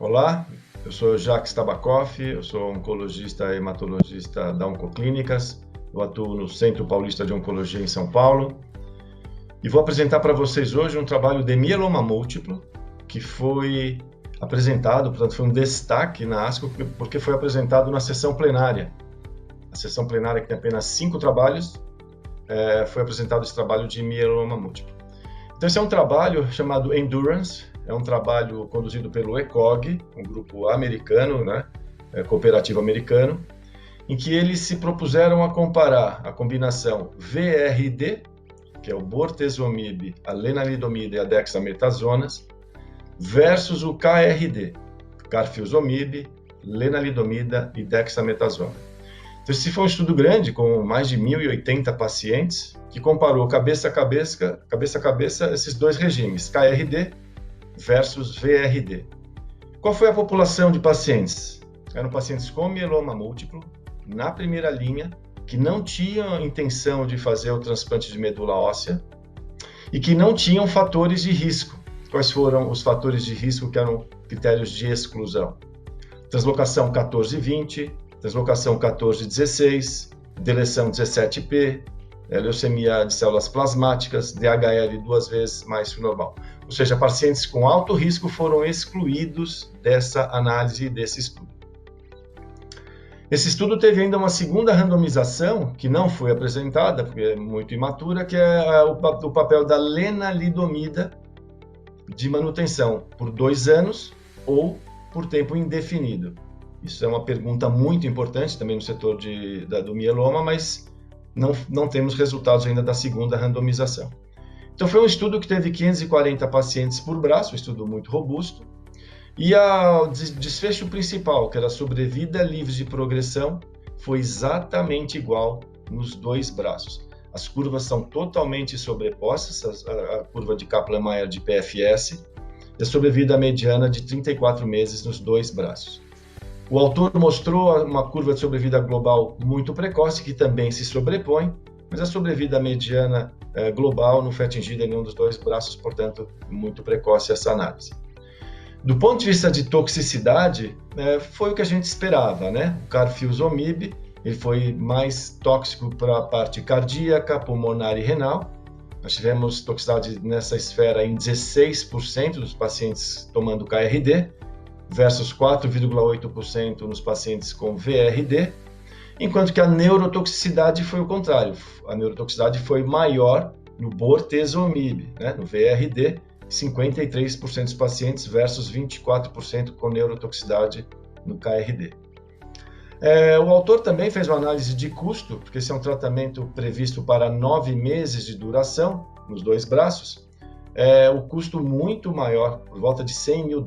Olá, eu sou Jacques Tabakoff, eu sou oncologista e hematologista da Oncoclínicas, eu atuo no Centro Paulista de Oncologia em São Paulo e vou apresentar para vocês hoje um trabalho de mieloma múltiplo que foi apresentado, portanto foi um destaque na ASCO porque foi apresentado na sessão plenária. A sessão plenária, que tem apenas 5 trabalhos, foi apresentado esse trabalho de mieloma múltiplo. Então esse é um trabalho chamado Endurance, é um trabalho conduzido pelo ECOG, um grupo americano, cooperativo americano, em que eles se propuseram a comparar a combinação VRD, que é o bortezomib, a lenalidomida e a dexamethasonas, versus o KRD, carfilzomib, lenalidomida e dexamethasona. Então, esse foi um estudo grande, com mais de 1.080 pacientes, que comparou cabeça a cabeça esses dois regimes, KRD versus VRD. Qual foi a população de pacientes? Eram pacientes com mieloma múltiplo, na primeira linha, que não tinham intenção de fazer o transplante de medula óssea e que não tinham fatores de risco. Quais foram os fatores de risco que eram critérios de exclusão? Translocação 14-20, translocação 14-16, deleção 17P, leucemia de células plasmáticas, DHL 2 vezes mais que o normal. Ou seja, pacientes com alto risco foram excluídos dessa análise, desse estudo. Esse estudo teve ainda uma segunda randomização, que não foi apresentada, porque é muito imatura, que é o papel da lenalidomida de manutenção por 2 anos ou por tempo indefinido. Isso é uma pergunta muito importante também no setor do mieloma, mas não temos resultados ainda da segunda randomização. Então foi um estudo que teve 540 pacientes por braço, um estudo muito robusto, e o desfecho principal, que era a sobrevida livre de progressão, foi exatamente igual nos 2 braços. As curvas são totalmente sobrepostas, a curva de Kaplan-Meier de PFS, e a sobrevida mediana de 34 meses nos 2 braços. O autor mostrou uma curva de sobrevida global muito precoce, que também se sobrepõe, mas a sobrevida mediana global não foi atingida em nenhum dos 2 braços, portanto, muito precoce essa análise. Do ponto de vista de toxicidade, foi o que a gente esperava, né? O carfilzomib, ele foi mais tóxico para a parte cardíaca, pulmonar e renal. Nós tivemos toxicidade nessa esfera em 16% dos pacientes tomando KRD, versus 4,8% nos pacientes com VRD, enquanto que a neurotoxicidade foi o contrário. A neurotoxicidade foi maior no bortezomib, no VRD, 53% dos pacientes versus 24% com neurotoxicidade no KRD. O autor também fez uma análise de custo, porque esse é um tratamento previsto para 9 meses de duração nos 2 braços. O custo muito maior, por volta de $100 mil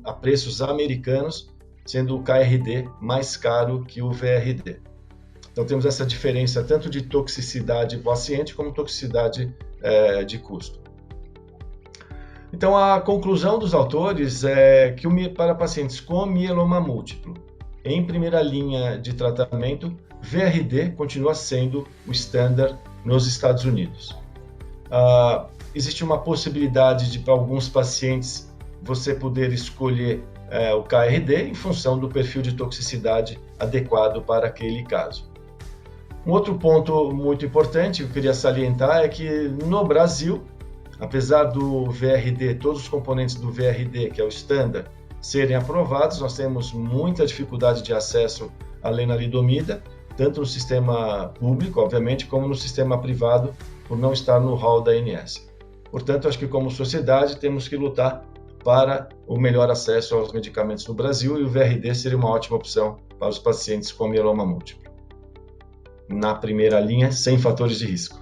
a preços americanos, sendo o KRD mais caro que o VRD. Então temos essa diferença tanto de toxicidade paciente como toxicidade de custo. Então a conclusão dos autores é que para pacientes com mieloma múltiplo, em primeira linha de tratamento, VRD continua sendo o standard nos Estados Unidos. Existe uma possibilidade de, para alguns pacientes, você poder escolher o KRD em função do perfil de toxicidade adequado para aquele caso. Um outro ponto muito importante que eu queria salientar é que no Brasil, apesar do VRD, todos os componentes do VRD, que é o standard, serem aprovados, nós temos muita dificuldade de acesso à lenalidomida, tanto no sistema público, obviamente, como no sistema privado, por não estar no hall da ANS. Portanto, acho que como sociedade temos que lutar para o melhor acesso aos medicamentos no Brasil e o VRD seria uma ótima opção para os pacientes com mieloma múltiplo. Na primeira linha, sem fatores de risco.